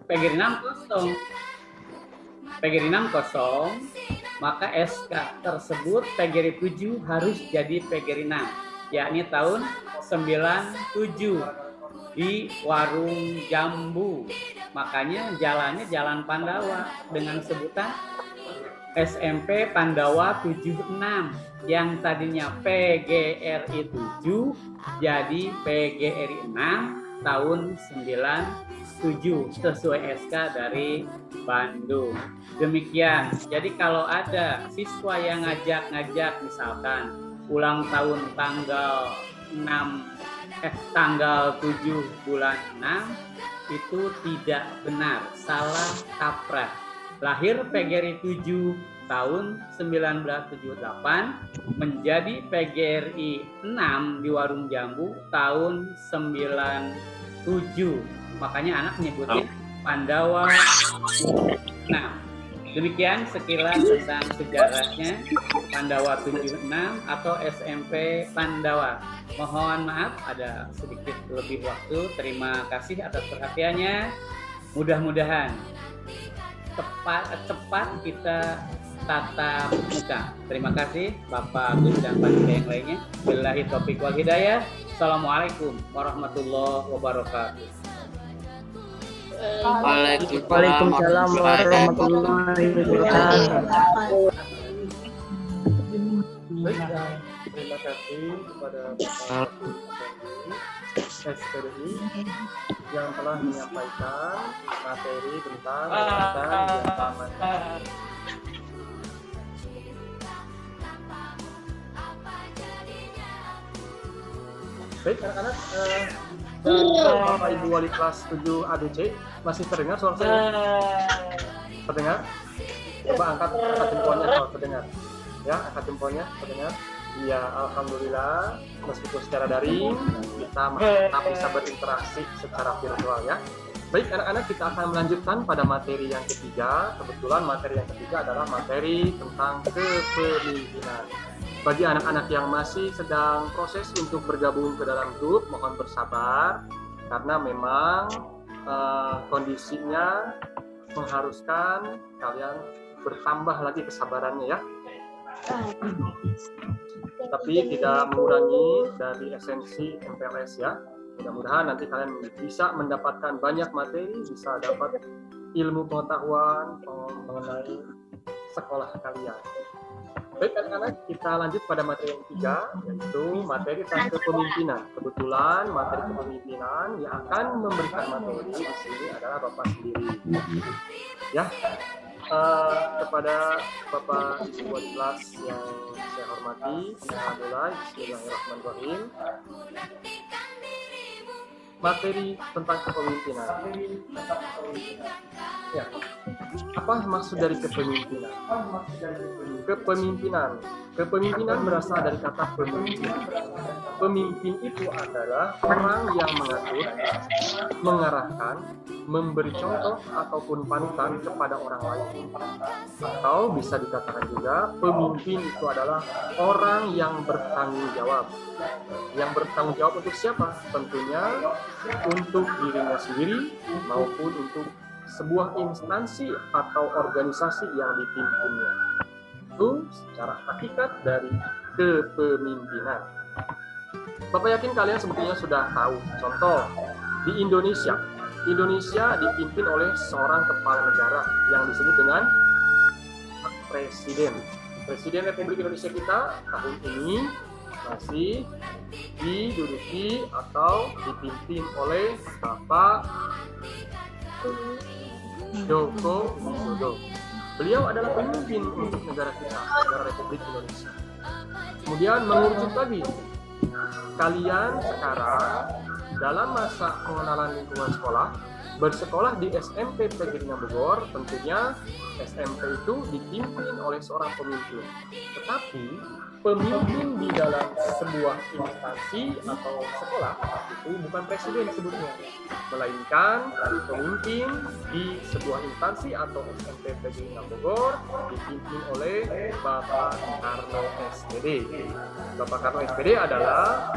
PGRI 6 kosong. PGRI 6 kosong, maka SK tersebut PGRI 7 harus jadi PGRI 6, yakni tahun 97 di Warung Jambu. Makanya jalannya Jalan Pandawa dengan sebutan SMP Pandawa 76 yang tadinya PGRI 7 jadi PGRI 6 tahun 97 sesuai SK dari Bandung. Demikian. Jadi kalau ada siswa yang ngajak misalkan ulang tahun tanggal 7 bulan 6 itu tidak benar, salah kaprah. Lahir PGRI 7 tahun 1978 menjadi PGRI 6 di Warung Jambu tahun 97. Makanya anak menyebutin Pandawa. Nah, demikian sekilas tentang sejarahnya Pandawa 76 atau SMP Pandawa. Mohon maaf ada sedikit lebih waktu. Terima kasih atas perhatiannya. Mudah-mudahan cepat kita tatap muka. Terima kasih Bapak Agus dan panitia yang lainnya. Billahi taufiq wal hidayah. Assalamualaikum warahmatullahi wabarakatuh. Waalaikumsalam warahmatullahi wabarakatuh. Terima kasih kepada Bapak SPDI yang telah menyampaikan materi tentang yayasan Mandiri. Baik anak-anak, Bapak Ibu Wali kelas 7 ABC masih terdengar suara saya? Terdengar? Coba angkat jempolnya kalau terdengar. Ya, angkat jempolnya terdengar. Iya, alhamdulillah meskipun secara daring kita tetap bisa berinteraksi secara virtual ya. Baik anak-anak, kita akan melanjutkan pada materi yang ketiga. Kebetulan materi yang ketiga adalah materi tentang kepemimpinan. Bagi anak-anak yang masih sedang proses untuk bergabung ke dalam grup, mohon bersabar karena memang kondisinya mengharuskan kalian bertambah lagi kesabarannya ya. Tapi tidak mengurangi dari esensi MPLS ya. Mudah-mudahan nanti kalian bisa mendapatkan banyak materi, bisa dapat ilmu pengetahuan mengenai sekolah kalian. Baik anak-anak, kita lanjut pada materi yang ketiga, yaitu materi tentang kepemimpinan. Kebetulan materi kepemimpinan yang akan memberikan materi di sini adalah Bapak sendiri. Ya, kepada Bapak Ibu Wali kelas yang saya hormati, adalah Bismillahirrahmanirrahim. Materi tentang kepemimpinan. Ya, apa maksud dari kepemimpinan? Kepemimpinan berasal dari kata pemimpin. Pemimpin itu adalah orang yang mengatur, mengarahkan, memberi contoh ataupun panutan kepada orang lain. Atau bisa dikatakan juga pemimpin itu adalah orang yang bertanggung jawab. Yang bertanggung jawab untuk siapa? Tentunya untuk dirinya sendiri maupun untuk sebuah instansi atau organisasi yang dipimpinnya. Itu secara hakikat dari kepemimpinan. Bapak yakin kalian sebetulnya sudah tahu. Contoh, di Indonesia dipimpin oleh seorang kepala negara yang disebut dengan Presiden. Presiden Republik Indonesia kita tahun ini masih diduduki atau dipimpin oleh Bapak Joko Widodo. Beliau adalah pemimpin untuk negara kita, negara Republik Indonesia. Kemudian mengerucut lagi, kalian sekarang dalam masa pengenalan lingkungan sekolah, bersekolah di SMP PGRI Bogor, tentunya SMP itu dipimpin oleh seorang pemimpin. Tetapi pemimpin di dalam sebuah instansi atau sekolah itu bukan presiden sebutnya, melainkan pemimpin di sebuah instansi atau SMP PGRI Bogor dipimpin oleh Bapak Karno SPD. Bapak Karno SPD adalah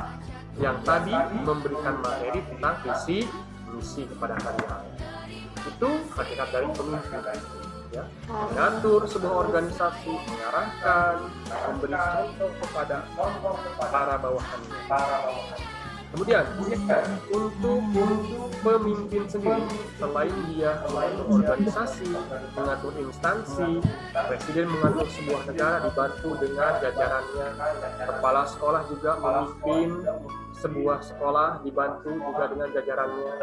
yang tadi memberikan materi tentang visi misi kepada kalian. Itu hakikat dari pemimpin. Ya, mengatur sebuah organisasi, mengarahkan, memberi contoh kepada para bawahannya. Kemudian untuk pemimpin sendiri, selain dia mengatur organisasi, mengatur instansi, presiden mengatur sebuah negara dibantu dengan jajarannya, kepala sekolah juga memimpin sebuah sekolah dibantu juga dengan jajarannya.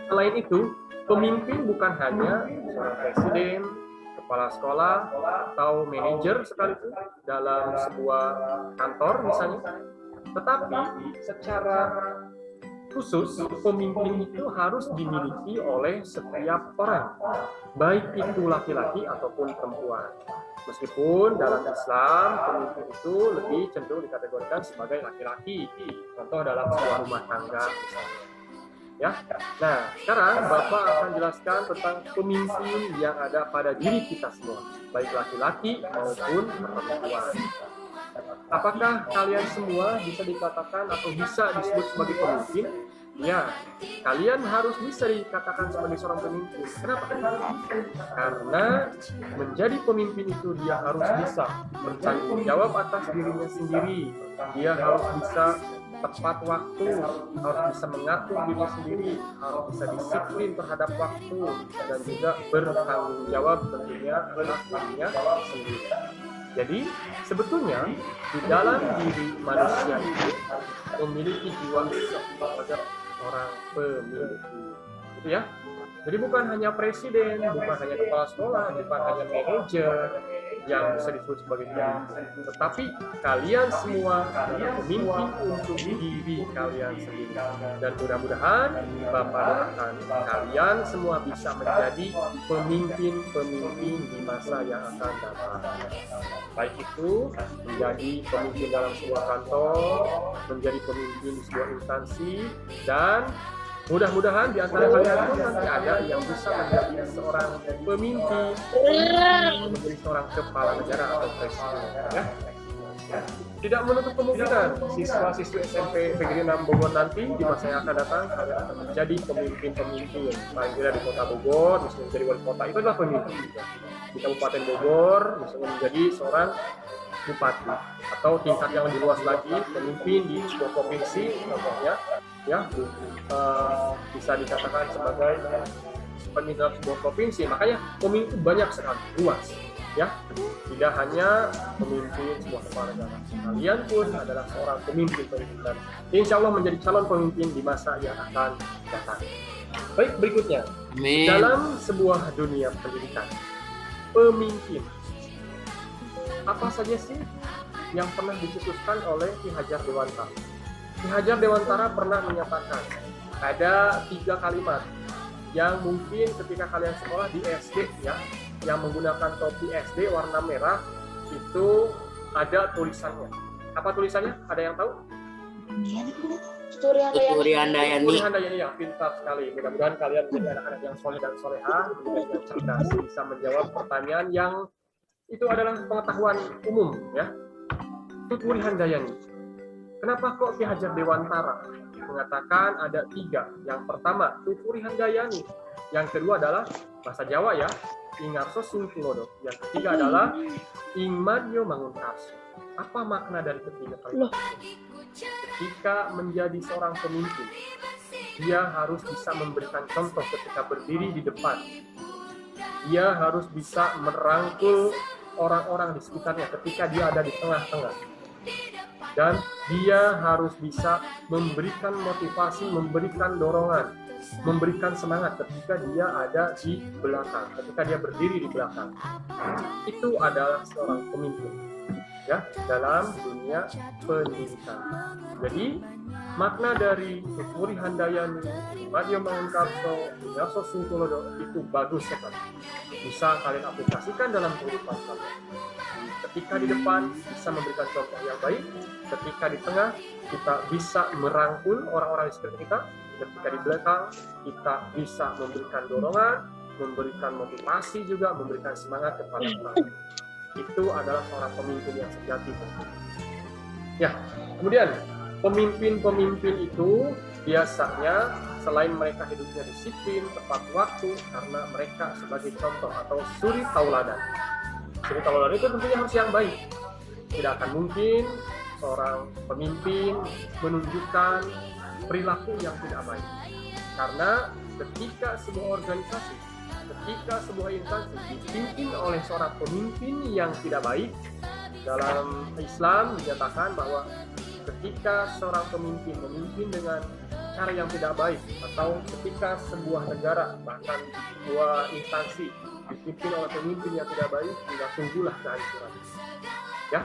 Selain itu, pemimpin bukan hanya seorang presiden, kepala sekolah, atau manajer sekalipun dalam sebuah kantor misalnya, tetapi secara khusus pemimpin itu harus dimiliki oleh setiap orang, baik itu laki-laki ataupun perempuan. Meskipun dalam Islam pemimpin itu lebih cenderung dikategorikan sebagai laki-laki, contoh dalam sebuah rumah tangga misalnya. Ya, nah sekarang Bapak akan jelaskan tentang pemimpin yang ada pada diri kita semua, baik laki-laki maupun perempuan. Apakah kalian semua bisa dikatakan atau bisa disebut sebagai pemimpin? Ya, kalian harus bisa dikatakan sebagai seorang pemimpin. Kenapa? Karena menjadi pemimpin itu dia harus bisa bertanggung jawab atas dirinya sendiri. Dia harus bisa tepat waktu, harus bisa mengatur diri sendiri, harus bisa disiplin terhadap waktu, dan juga bertanggung jawab tentunya atas dirinya sendiri. Jadi sebetulnya di dalam diri manusia itu memiliki jiwa sebagai orang pemimpin, gitu ya. Jadi bukan hanya presiden, bukan hanya kepala sekolah, bukan hanya manajer yang bisa disebut sebagai pemimpin, tetapi kalian semua adalah pemimpin untuk diri kalian sendiri. Dan mudah-mudahan Bapak doakan kalian semua bisa menjadi pemimpin-pemimpin di masa yang akan datang. Baik itu menjadi pemimpin dalam sebuah kantor, menjadi pemimpin di sebuah instansi, dan mudah-mudahan di antara kalian pun nanti ada yang bisa menjadi seorang pemimpin, menjadi seorang kepala negara atau presiden. Ya. Tidak menutup kemungkinan siswa-siswi SMP PGRI 6 Bogor nanti di masa yang akan datang kalian akan menjadi pemimpin-pemimpin. Paling tidak di Kota Bogor, misalnya menjadi wali kota, itu adalah pemimpin. Di Kabupaten Bogor, misalnya menjadi seorang bupati, atau tingkat yang lebih luas lagi, pemimpin di sebuah provinsi, contohnya, ya, bisa dikatakan sebagai pemimpin dalam sebuah provinsi. Makanya pemimpin banyak sekali, luas, ya, tidak hanya pemimpin sebuah kepala negara. Kalian pun adalah seorang pemimpin dan insya Allah menjadi calon pemimpin di masa yang akan datang. Baik, berikutnya, Amin. dalam sebuah dunia pendidikan, pemimpin apa saja sih yang pernah dicetuskan oleh Ki Hajar Dewantara? Ki Hajar Dewantara pernah menyatakan ada 3 kalimat yang mungkin ketika kalian sekolah di SD, ya, yang menggunakan topi SD warna merah itu ada tulisannya. Apa tulisannya? Ada yang tahu? Tuturi Handayani. Tuturi Handayani, yang pintar sekali. Mudah-mudahan kalian menjadi anak-anak yang soleh dan solehah, yang cerdas, bisa menjawab pertanyaan yang itu adalah pengetahuan umum, ya. Tuturi Handayani. Kenapa kok Ki Hajar Dewantara mengatakan ada 3? Yang pertama, Tuturi Handayani. Yang kedua adalah bahasa Jawa, ya, Ingarso Sungtulodo. Yang ketiga adalah Ingmadyo Mangunkarso. Apa makna dari ketiga kalimat? Ketika menjadi seorang pemimpin, dia harus bisa memberikan contoh ketika berdiri di depan. Dia harus bisa merangkul orang-orang di sekitarnya ketika dia ada di tengah-tengah. Dan dia harus bisa memberikan motivasi, memberikan dorongan, memberikan semangat ketika dia ada di belakang, ketika dia berdiri di belakang. Itu adalah seorang pemimpin, ya, dalam dunia pendidikan. Jadi makna dari Tuturi Handayani, Ingmadyo Mangunkarso, Ingarso Sungtulodo itu bagus sekali. Bisa kalian aplikasikan dalam kehidupan kalian. Ketika di depan bisa memberikan contoh yang baik, ketika di tengah kita bisa merangkul orang-orang di sekitar kita, ketika di belakang kita bisa memberikan dorongan, memberikan motivasi juga, memberikan semangat kepada orang. Itu adalah seorang pemimpin yang sejati. Ya, kemudian pemimpin-pemimpin itu biasanya selain mereka hidupnya disiplin, tepat waktu, karena mereka sebagai contoh atau suri tauladan. Suri tauladan itu tentunya harus yang baik. Tidak akan mungkin seorang pemimpin menunjukkan perilaku yang tidak baik. Karena ketika sebuah organisasi, ketika sebuah instansi dipimpin oleh seorang pemimpin yang tidak baik, dalam Islam dinyatakan bahwa ketika seorang pemimpin memimpin dengan cara yang tidak baik, atau ketika sebuah negara, bahkan sebuah instansi dipimpin oleh pemimpin yang tidak baik, tidak tunggulah kehancuran. Ya,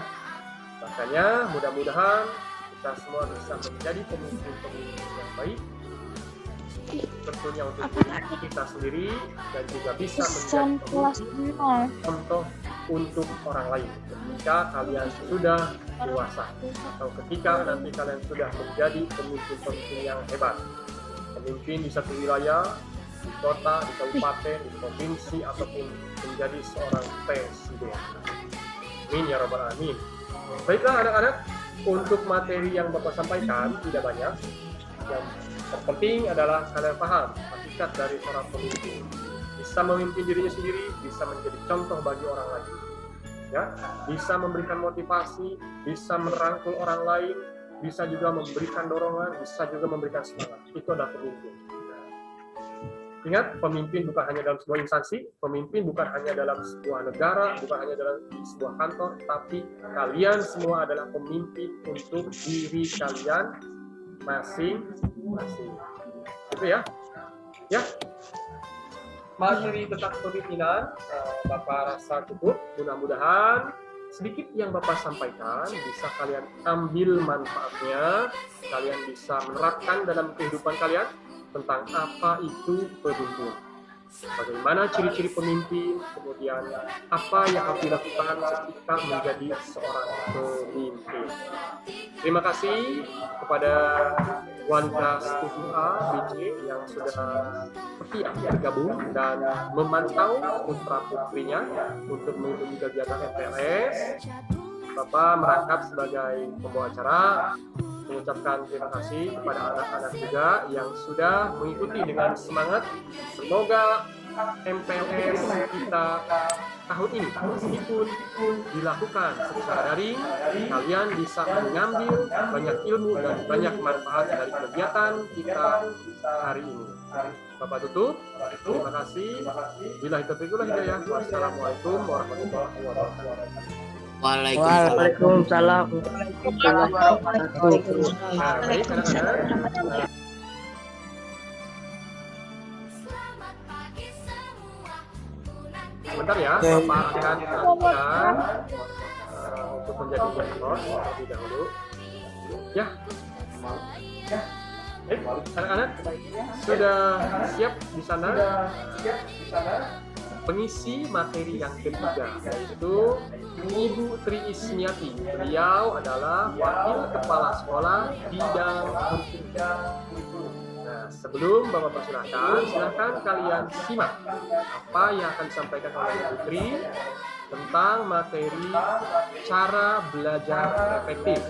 makanya mudah-mudahan kita semua bisa menjadi pemimpin-pemimpin yang baik, tentunya untuk diri kita sendiri, dan juga bisa menjadi pemimpin contoh untuk orang lain ketika kalian sudah dewasa, atau ketika nanti kalian sudah menjadi pemimpin-pemimpin yang hebat, pemimpin di satu wilayah, di kota, di kabupaten, di provinsi, ataupun menjadi seorang presiden. Amin ya rabbal alamin. Baiklah anak-anak, untuk materi yang Bapak sampaikan tidak banyak. Yang terpenting adalah kalian paham hakikat dari seorang pemimpin. Bisa memimpin dirinya sendiri, bisa menjadi contoh bagi orang lain. Ya, bisa memberikan motivasi, bisa merangkul orang lain, bisa juga memberikan dorongan, bisa juga memberikan semangat. Itu adalah pemimpin. Ingat, pemimpin bukan hanya dalam sebuah instansi, pemimpin bukan hanya dalam sebuah negara, bukan hanya dalam sebuah kantor, tapi kalian semua adalah pemimpin untuk diri kalian masing-masing. Gitu ya. Ya. Materi tentang kepemimpinan Bapak rasa cukup. Mudah-mudahan sedikit yang Bapak sampaikan bisa kalian ambil manfaatnya, kalian bisa menerapkan dalam kehidupan kalian tentang apa itu pemimpin, bagaimana ciri-ciri pemimpin, kemudian apa yang harus dilakukan ketika menjadi seorang pemimpin. Terima kasih kepada wali kelas 7A BC yang sudah setia bergabung dan memantau putra-putrinya untuk mengikuti kegiatan MPLS. Bapak merangkap sebagai pembawa acara, mengucapkan terima kasih kepada anak-anak juga yang sudah mengikuti dengan semangat. Semoga MPLS kita tahun ini meskipun dilakukan secara daring, kalian bisa mengambil banyak ilmu dan banyak manfaat dari kegiatan kita hari ini. Bapak tutup. Terima kasih. Billahi taufiq wal hidayah. Wassalamualaikum warahmatullahi wabarakatuh. Waalaikumsalam. Baik, anak-anak. Sebentar ya, Bapak akan lanjutkan untuk menjadi host terlebih dahulu. Ya. Anak-anak sudah siap di sana? Pengisi materi yang ketiga, yaitu Ibu Tri Ismiati. Beliau adalah Wakil Kepala Sekolah Bidang Hukum. Nah, sebelum Bapak persilahkan, silahkan kalian simak apa yang akan disampaikan oleh Ibu Tri tentang materi cara belajar efektif,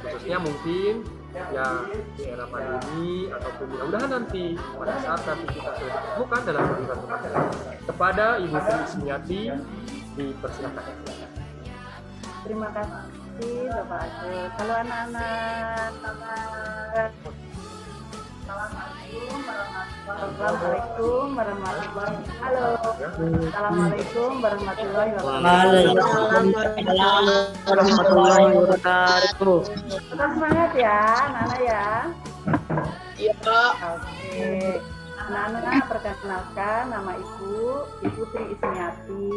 khususnya mungkin ya di era pandemi ataupun mudah-mudahan nanti pada saat nanti kita sudah ditemukan dalam kehidupan kita. Kepada Ibu Tri Ismiati dipersilakan. Terima kasih Bapak Ajul. Halo anak-anak, Assalamualaikum warahmatullahi wabarakatuh. Halo. Assalamualaikum warahmatullahi Wabarakatuh. Tetap semangat ya, Nana ya. Iya, Pak. Oke. Anak-anak, perkenalkan nama Ibu Tri Ismiati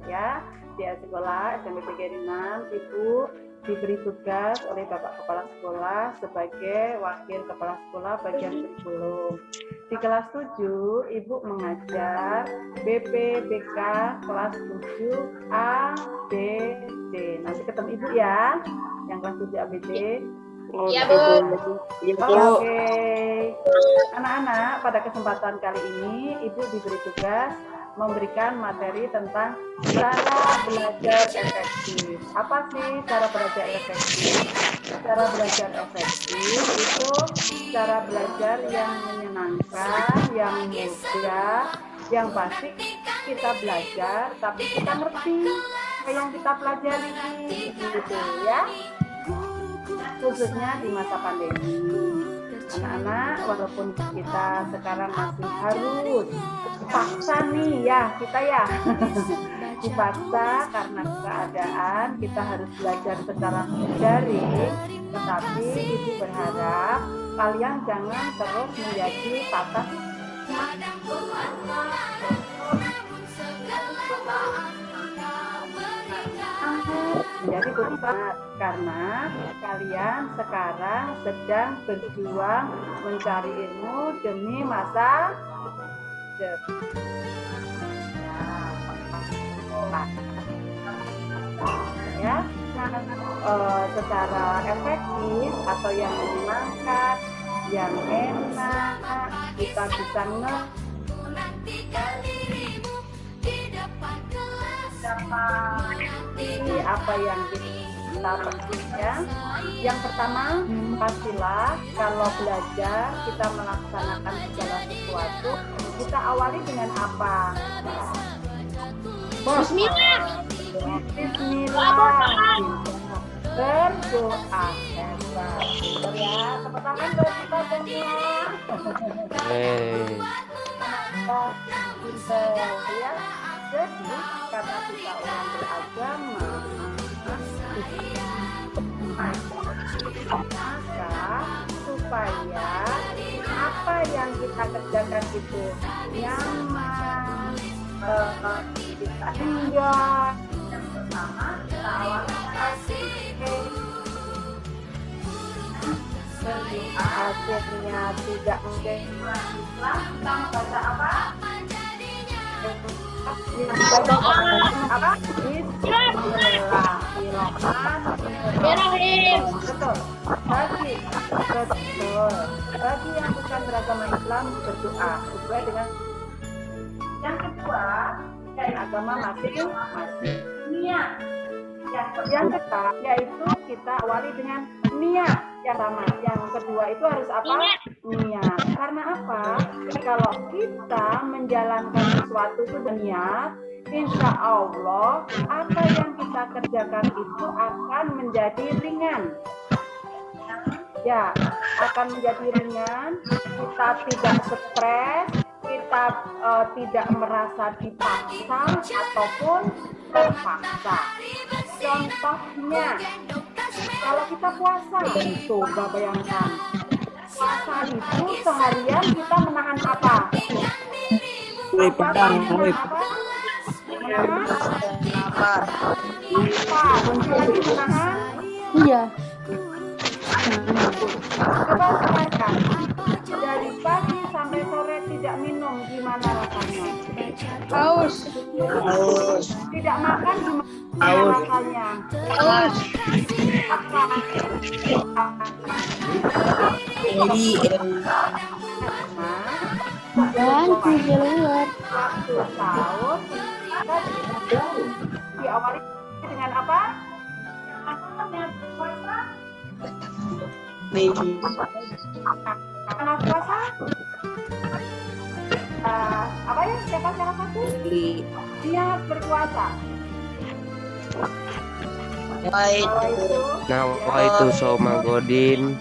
ya. Di sekolah SMP Gerinan, Ibu diberi tugas oleh Bapak Kepala Sekolah sebagai Wakil Kepala Sekolah bagian kurikulum. Di kelas 7, Ibu mengajar BPBK kelas 7 A, B, C. Nanti ketemu Ibu ya, yang kelas 7 A, B, C. Iya, Bu. Oke. Anak-anak, pada kesempatan kali ini Ibu diberi tugas memberikan materi tentang cara belajar efektif. Apa sih cara belajar efektif? Cara belajar efektif itu cara belajar yang menyenangkan, yang mudah, yang pasti kita belajar, tapi kita ngerti apa yang kita pelajari, gitu ya. Khususnya di masa pandemi, anak-anak, walaupun kita sekarang masih harus paksa nih ya, kita ya dipaksa karena keadaan kita harus belajar secara daring, tetapi Ibu berharap kalian jangan terus menjadi patah menjadi bersemangat karena kalian sekarang sedang berjuang mencari ilmu demi masa depan. Ya, secara efektif atau yang menyenangkan, yang enak, kita bisa apa yang kita ya. Yang pertama, pastilah kalau belajar kita melaksanakan segala sesuatu, kita awali dengan apa? Bismillah. Bismillah. Berdoa. Hebat. Ya, tepuk tangan buat kita semua. Pinter ya. Jadi karena kita orang beragama, maka supaya apa yang kita kerjakan itu nyaman, kita enjoy. Yang pertama kita awali akhirnya tidak menjadi Islam, kita membaca apa? Apa? Bismillahirrahmanirrahim. Betul. Bagi yang bukan beragama Islam berdoa sesuai dengan yang kedua dari agama masing-masing niat. Yang ketiga yaitu kita awali dengan niat yang sama. Yang kedua itu harus apa? Niat. Karena apa? Kalau kita menjalankan sesuatu itu niat, insya Allah apa yang kita kerjakan itu akan menjadi ringan. Ya, akan menjadi ringan. Kita tidak stres, kita tidak merasa dipaksa ataupun terpaksa. Contohnya, kalau kita puasa, coba bayangkan. Puasa itu seharian kita menahan apa? Menahan apa? Lagi menahan? Iya. Coba sampaikan. Dari pagi sampai sore tidak minum, gimana rasanya? Haus. Tidak makan, gimana rasanya? Haus. Apa? Dan keluar. Waktu sahur kita diawali dengan apa? Karena puasa apa ya? Siapa salah satu? Dia berpuasa. Nawaitu Soma Godin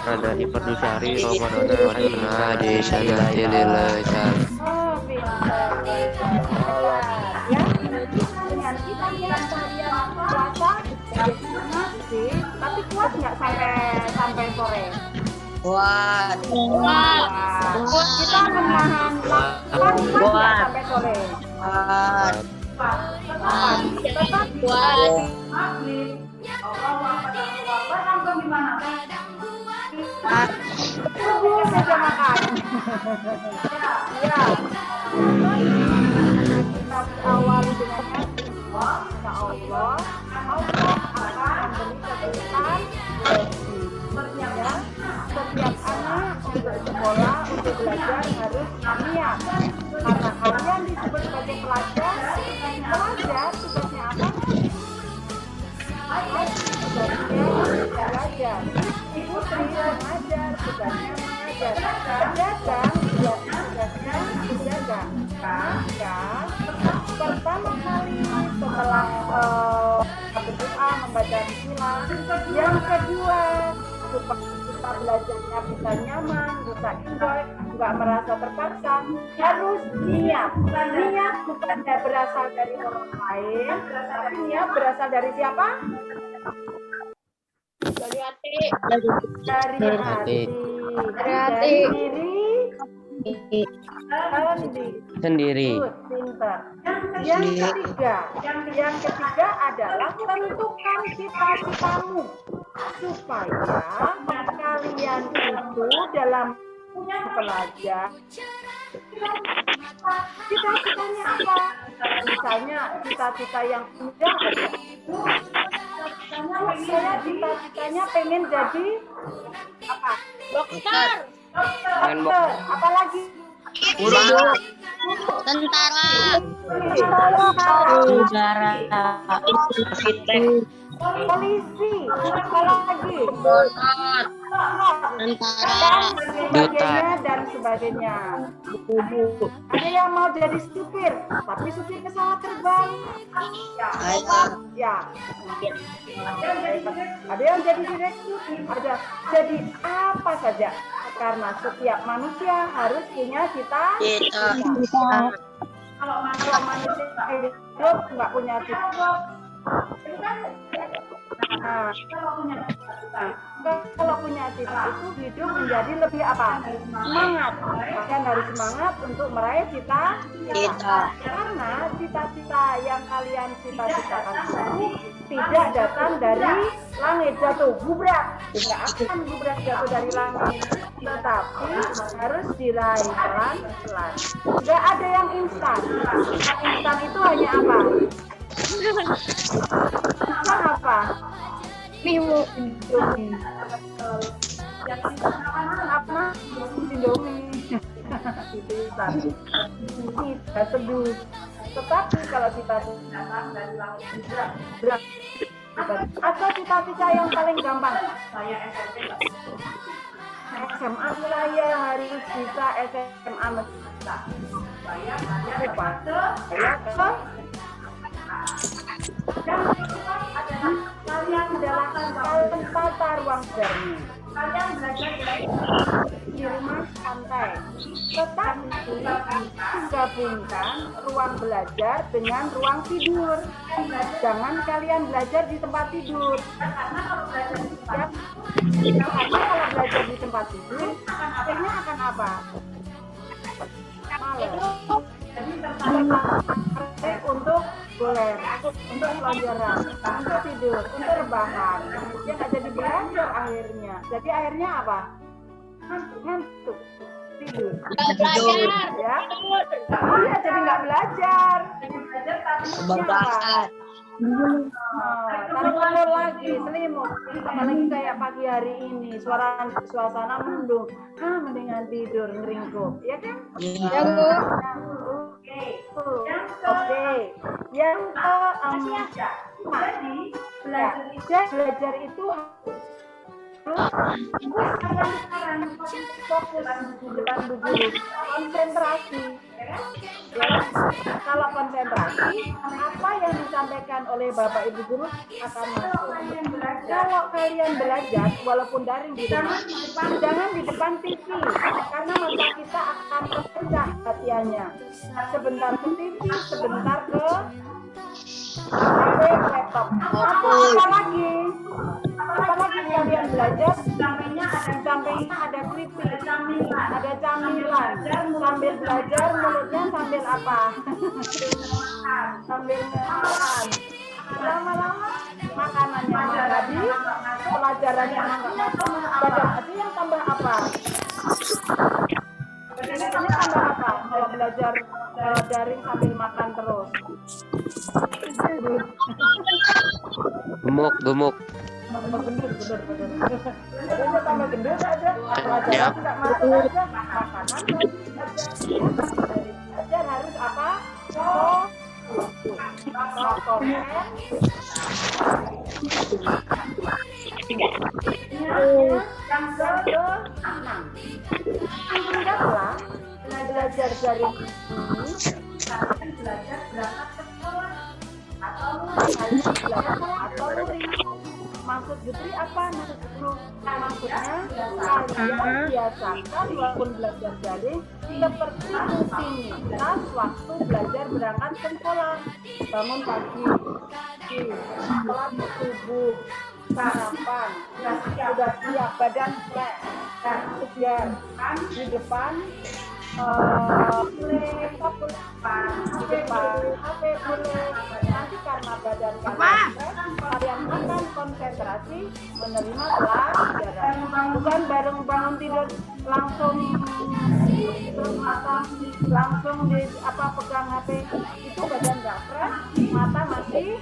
ada di Perdusari Ramadan di sana lillahi ta'ala. Oh, pintar. Ya, dengan kita seharian puasa masih, tapi kuat nggak sampai sore? Kuat. Kita menahan lapar nggak sampai sore? Kuat. Tetap Kuat. maghrib. Sampai gimana? Subuh saja makan. Ya. Kita awali dengan insya Allah akan memberi kesulitan ya. Setiap anak untuk sekolah, untuk belajar harus niat. Karena kalian disebut sebagai pelajar tugasnya apa? Tugasnya belajar. Ibu mengajar, tugasnya mengajar. Pedagang juga tugasnya berdagang. Maka pertama kali setelah berdoa membaca bismillah, yang kedua supaya kita belajarnya bisa nyaman, bisa enjoy, nggak merasa terpaksa, harus niat. Niat bukan berasal dari orang lain, tapi niat berasal dari siapa? Dari hati. Dari hati. Dari diri Sendiri. Good, pintar. Yang ketiga adalah tentukan cita-citamu supaya kalian itu dalam belajar cita-citanya apa? Misalnya cita-cita yang mudah aja. Saya cita-citanya pengen jadi apa? Dokter. Dokter. Apalagi? Tentara. Negara. Polisi. Apalagi? Tentara. Sebagainya dan sebagainya. Ada yang mau jadi supir, tapi supir pesawat terbang. Ya. Ada yang jadi direktur, ada jadi apa saja. Karena setiap manusia harus punya cita-cita. Kalau manusia hidup nggak punya cita-cita, kalau punya cita itu hidup menjadi lebih apa? Semangat. Kalian harus semangat untuk meraih cita-cita. Karena cita-cita yang kalian cita-citakan itu tidak datang dari langit jatuh gubrak. Tidak akan gubrak jatuh dari langit, tetapi harus diraih pelan-pelan. Tidak ada yang instan. Instan itu hanya apa? Instan apa? Indomie. Apa? Indomie. Itu instan. Kita teduh. Tetapi kalau kita datang dari langit berat. Atau cita-cita yang paling gampang. Saya SMA saya harus bisa SMA mesta. Saya kalian dalam tata ruang belajarnya. Kalian belajar di rumah santai. Tetapi gabungkan ruang belajar dengan ruang tidur. Jangan kalian belajar di tempat tidur. Karena kalau belajar di tempat tidur, akhirnya akan apa? Malas. Jadi untuk goler, untuk pelajaran, untuk tidur, untuk rebahan, yang nggak jadi belajar akhirnya. Jadi akhirnya apa? Ngantuk, tidur. Ya? Iya, jadi nggak belajar. Tarik ulur lagi, selimut. Apalagi kayak pagi hari ini, suasana mendung. Mendingan tidur, ngeringkup, ya kan? Ya, Bu. Oke. Yang belajar itu fokus di depan bu guru, konsentrasi. Ya. Kalau konsentrasi, apa yang disampaikan oleh Bapak Ibu guru akan masuk. Kalau kalian belajar, walaupun daring di rumah, jangan di depan TV, karena mata kita akan terpecah perhatiannya. Sebentar ke TV, sebentar ke HP, laptop. Apalagi kalian belajar, sampingnya ada keripik, ada camilan. Sambil belajar, mulutnya sambil apa? Sambil makan. Lama-lama makanannya nggak habis, pelajarannya nggak masuk, berarti yang tambah apa? Ini tambah apa? Kalau belajar daring sambil makan terus. Gemuk. Gendut. Jadi tambah gendut aja, pelajaran tidak masuk aja, makanan belajar harus apa? Yang belajar daring ini kalian belajar berangkat ke sekolah atau kalian belajar atau luring. Maksud Putri apa? Maksudnya kalian biasakan walaupun belajar daring seperti rutinitas waktu belajar berangkat ke sekolah. Bangun pagi, sholat subuh, sarapan, sudah siap badan fresh, sudah di depan laptop di depan HP boleh. Nanti karena badan kalian fresh, kalian akan konsentrasi menerima pelajaran. Bukan bareng bangun tidur langsung langsung di pegang HP, itu badan nggak fresh, mata masih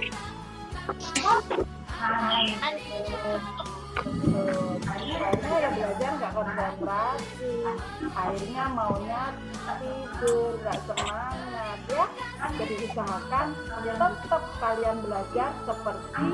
akhirnya ya belajar nggak konsentrasi, akhirnya maunya tidur, nggak semangat ya. Jadi usahakan tetap kalian belajar seperti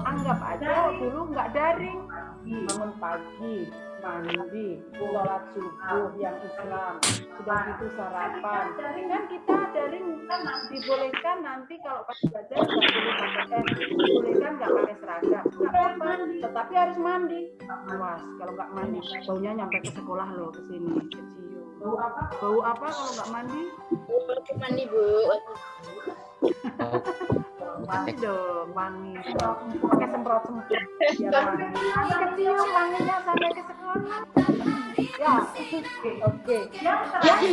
anggap aja dulu nggak daring. Bangun pagi, mandi, sholat subuh yang Islam, sudah itu sarapan. Kan kita daring dibolehkan nanti kalau pas belajar nggak boleh pakai dibolehkan nggak pakai seragam, nggak apa-apa, tetapi harus mandi. Awas kalau nggak mandi, baunya nyampe ke sekolah loh, ke sini, kecium. Bau apa kalau nggak mandi? Mandi Bu. Mandi dong, wangi. Pakai semprot biar wangi. Kecium wanginya sampai ke sekolah. Ya, oke. Yang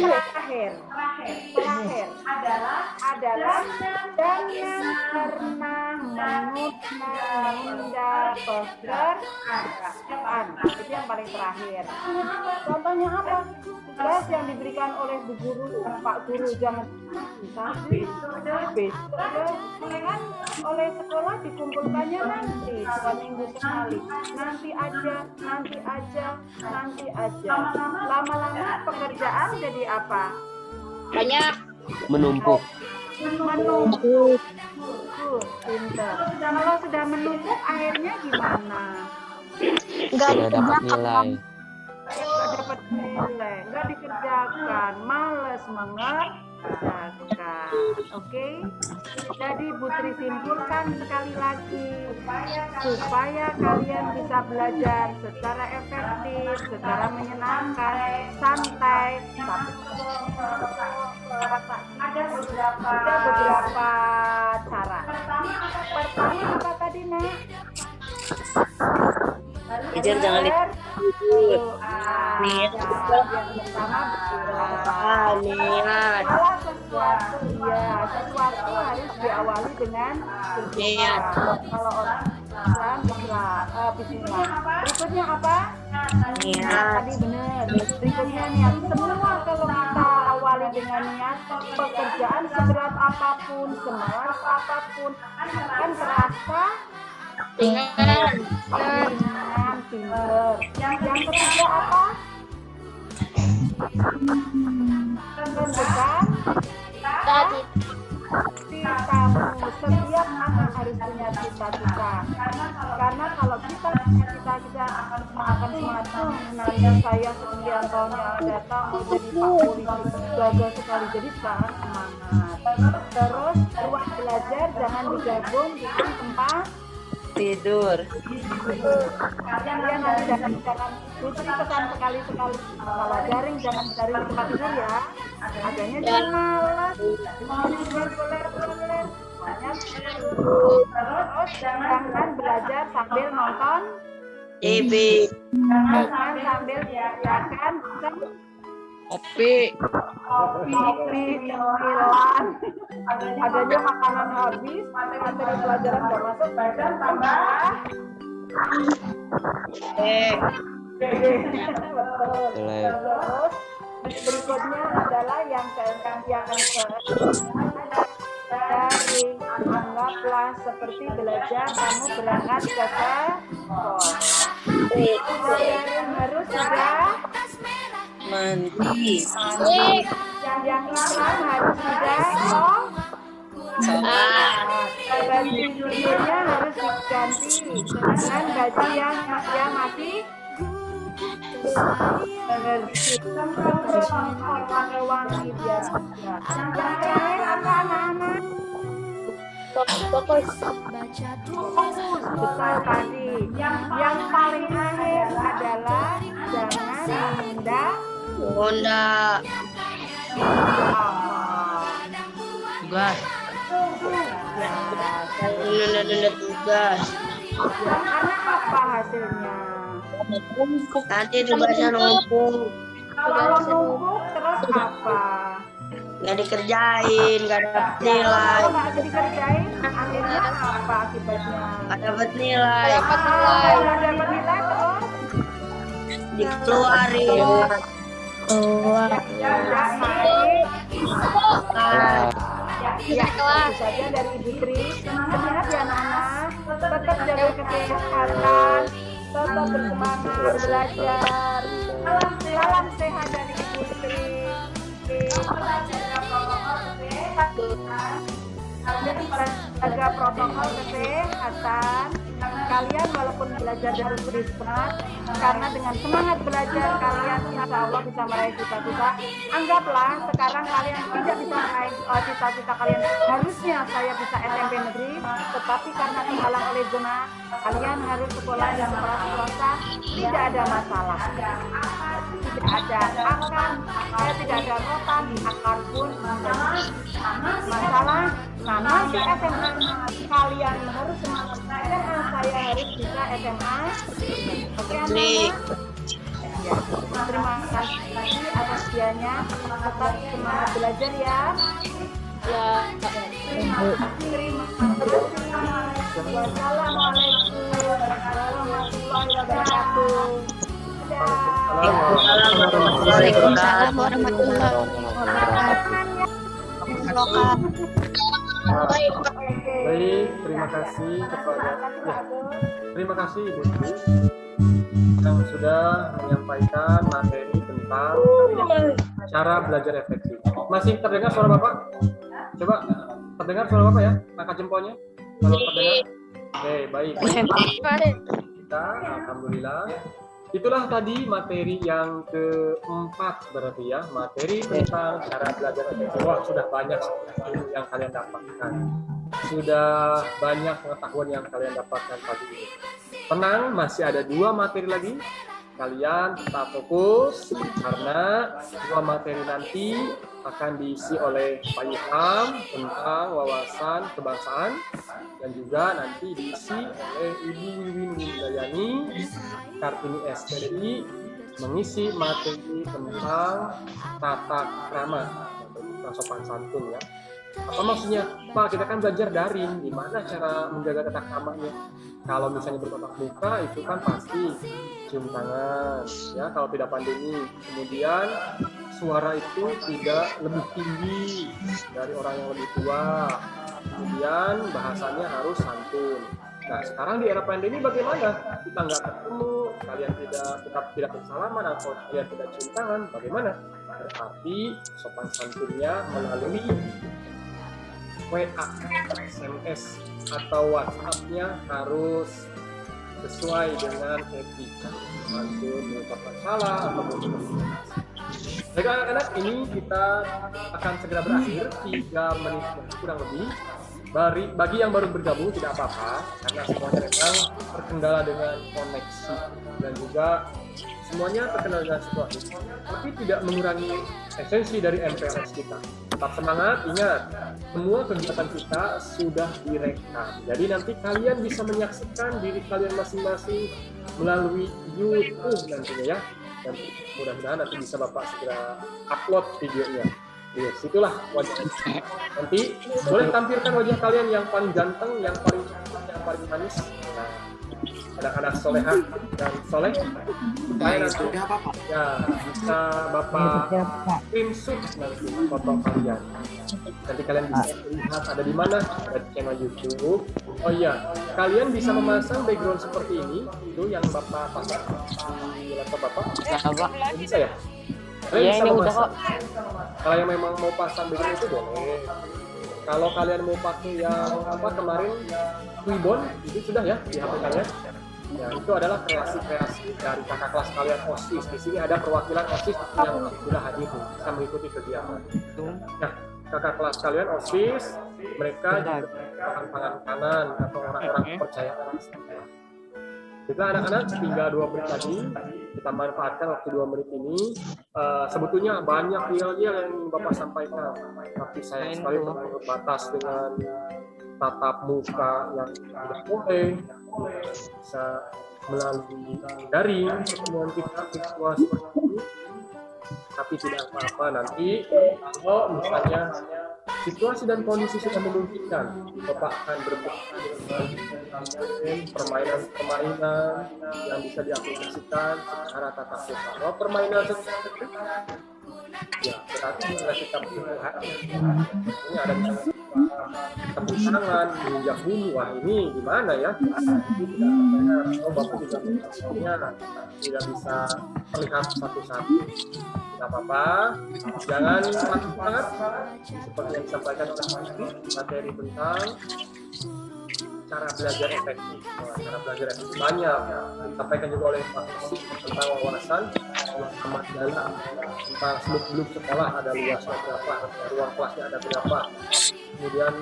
terakhir adalah jangan pernah menunda pekerjaan. Itu yang paling terakhir. Contohnya apa? Tugas yang diberikan oleh Bu Guru, Pak Guru, jangan besok kan oleh sekolah dikumpulkannya nanti seminggu sekali. Nanti aja. Lama-lama pekerjaan jadi apa? Banyak. Menumpuk. Pinter. Kalau sudah menumpuk akhirnya gimana? Tidak dapat nilai. Nggak dapat nilai, nggak dikerjakan, males mengerjakan. Oke? Jadi Putri simpulkan sekali lagi, supaya kalian bisa belajar secara efektif, secara menyenangkan, santai, tapi ada beberapa cara. Pertama apa tadi, Nak? Belajar jangan Yang pertama niat. kalau sesuatu harus diawali dengan berdoa. Kalau orang Islam bismillah. Berikutnya apa? Niat. Tadi benar. Berikutnya niat. Semua kalau kita awali dengan niat, pekerjaan seberat apapun, semalas apapun akan terasa Ringan. pinter. Yang ketiga apa? Tentukan Tadi. cita-citamu. Setiap anak harus punya cita-cita. Karena kalau kita akan semangat nanti saya sekian tahun yang akan datang mau jadi Pak Polisi, gagal sekali. Jadi sekarang semangat. Terus ruang belajar jangan digabung dengan tempat Tidur. Kalian nanti jangan Putri pesan sekali kalau daring jangan daring di tempat tidur ya. Adanya jangan malas, boleh. Terus jangan belajar sambil nonton TV. jangan sambil biarkan Kopi. cemilan. Adanya makanan habis, materi pelajaran nggak masuk, badan tambah betul. Terus berikutnya adalah yang daring. Anggaplah seperti belajar kamu berangkat ke sekolah. Daring harus sudah Mandi. yang Islam harus sudah baju tidurnya harus diganti dengan baju yang masih ngerti. Pakai wangi biasa. Yang terakhir apa anak-anak? Fokus. Betul tadi. Yang paling akhir adalah jangan menunda Honda. Tugas. Nunda tugas. Karena apa hasilnya? Nanti tugasnya numpuk. Kalau numpuk terus apa? Nggak dikerjain, nggak dapat nilai. Kalau nggak dikerjain, akhirnya apa akibatnya? Nggak dapat nilai. Kalau nggak dapat nilai terus Dikeluarin. ya, itu saja dari Ibu Tri. Semangat ya anak-anak, tetap jaga kesehatan, tetap bersemangat belajar. Salam sehat dari Ibu Tri. Jaga protokol kesehatan. Kalian walaupun belajar dari Christmas, karena dengan semangat belajar kalian insya Allah bisa meraih cita-cita. Anggaplah sekarang kalian tidak bisa meraih cita-cita kalian. Harusnya saya bisa SMP negeri, tetapi karena terhalang oleh zona, kalian harus sekolah yang swasta. Tidak ada masalah. Tidak ada akan, tidak ada rotan, akar pun masalah. Karena di SMA kalian harus semangat. SMA saya harus bisa SMA. Oke, anak-anak. Ya, terima kasih atas dianya. Tetap semangat belajar ya. Ya. Terima kasih. Wassalamualaikum warahmatullahi wabarakatuh. Waalaikumsalam warahmatullahi wabarakatuh. Baik, terima kasih kepada terima kasih Ibu Tri yang sudah menyampaikan materi tentang cara belajar efektif. Masih terdengar suara Bapak? Coba terdengar suara Bapak ya? Angkat jempolnya. Kalau terdengar. Oke, baik. Kita alhamdulillah. Itulah tadi materi yang keempat berarti ya, materi tentang cara belajar efektif. Wah, sudah banyak yang kalian dapatkan. Sudah banyak pengetahuan yang kalian dapatkan pagi ini. Tenang, masih ada 2 materi lagi. Kalian tetap fokus karena 2 materi nanti akan diisi oleh Pak Ilham tentang wawasan kebangsaan dan juga nanti diisi oleh Ibu Wiwin Windayani Kartini SPDI mengisi materi tentang tata krama atau sopan santun ya. Apa maksudnya? Pak, kita kan belajar daring, gimana cara menjaga tata kramanya? Kalau misalnya bertatap muka itu kan pasti cium tangan ya kalau tidak pandemi. Kemudian suara itu tidak lebih tinggi dari orang yang lebih tua. Kemudian bahasanya harus santun. Nah, sekarang di era pandemi bagaimana? Kita nggak ketemu, kalian tetap tidak bersalaman atau kalian tidak cium tangan, bagaimana? Berarti sopan santunnya melalui WA, SMS, atau WhatsApp-nya harus sesuai dengan etika. Santun mengucapkan salah atau berkomunikasi. Baik anak-anak, ini kita akan segera berakhir 3 menit kurang lebih. Bagi yang baru bergabung tidak apa-apa karena semuanya memang terkendala dengan koneksi dan juga semuanya terkendala dengan situasi, tapi tidak mengurangi esensi dari MPLS kita. Tetap semangat, ingat semua kegiatan kita sudah direkam, jadi nanti kalian bisa menyaksikan diri kalian masing-masing melalui YouTube nantinya ya, dan mudah-mudahan nanti bisa Bapak segera upload videonya. Yes, itulah wajah. Nanti boleh tampilkan wajah kalian yang paling ganteng, yang paling cantik, yang paling manis. Nah, anak-anak soleha dan soleh. Supaya nanti ya bisa Bapak screenshot nanti foto kalian. Nanti kalian bisa lihat ada di mana, ada di channel YouTube. Oh iya, kalian bisa memasang background seperti ini, itu yang Bapak pasang di laptop Bapak. Bisa ya? Kalian bisa memasang. Kalau yang memang mau pasang background itu boleh. Kalau kalian mau pakai yang apa kemarin Quibbon itu sudah ya di HP kalian. Ya, itu adalah kreasi-kreasi dari kakak kelas kalian OSIS. Di sini ada perwakilan OSIS yang sudah hadir nih, bisa mengikuti kegiatan. Nah, kakak kelas kalian OSIS, mereka juga tangan kanan atau orang-orang kepercayaan. Kita anak-anak tinggal 2 menit lagi, kita manfaatkan waktu 2 menit ini. Sebetulnya banyak yel-yel yang ingin Bapak sampaikan, tapi sayang sekali terbatas dengan tatap muka yang tidak boleh, bisa melalui daring pertemuan kita virtual seperti ini. Tapi tidak apa-apa, nanti kalau misalnya situasi dan kondisi sudah memungkinkan, Bapak akan berbekal dengan permainan-permainan yang bisa diaplikasikan secara tatap muka. Kalau permainan seperti ya berarti juga kita punya ini ada misalnya tepuk tangan, menginjak bulu, wah ini gimana ya? Oh, Bapak juga tidak bisa terlihat satu-satu. Tidak apa-apa, jangan panik banget. Seperti yang disampaikan oleh Pak Ibu, materi tentang cara belajar efektif. Cara belajar efektif banyak disampaikan juga oleh Pak Ibu tentang wawasan amat dalam, tentang seluk-beluk sekolah, ada luasnya berapa, ruang kelasnya ada berapa, kemudian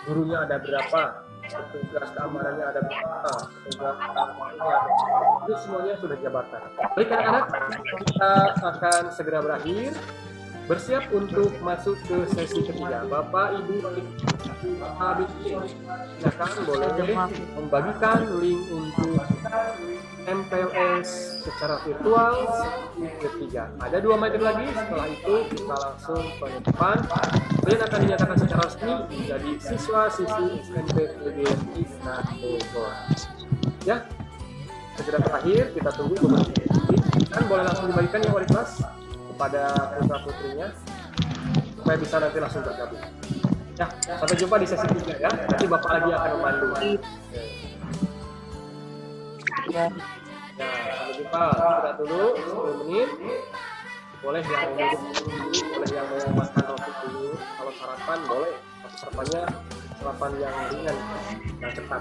gurunya ada berapa, petugas keamanannya ada berapa, petugas keamanannya ada berapa. Itu semuanya sudah jabatan. Baik anak-anak, kita akan segera berakhir. Bersiap untuk masuk ke sesi ketiga. Bapak, Ibu, silakan boleh membagikan link untuk MPLS secara virtual ketiga. Ada 2 materi lagi, setelah itu kita langsung penutupan. Kalian akan dinyatakan secara resmi menjadi siswa-siswi SMP PGRI Bogor. Ya, segera terakhir kita tunggu beberapa menit dan boleh langsung dibagikan ya wali kelas kepada putra-putrinya supaya bisa nanti langsung bergabung. Ya, sampai jumpa di sesi 3 ya. Nanti Bapak lagi akan memandu. Ya, sampai jumpa. Sudah dulu 10 menit. Boleh yang mau duduk dulu, boleh yang mau makan roti dulu. Kalau sarapan boleh. Tapi sarapannya sarapan yang ringan, yang cepat.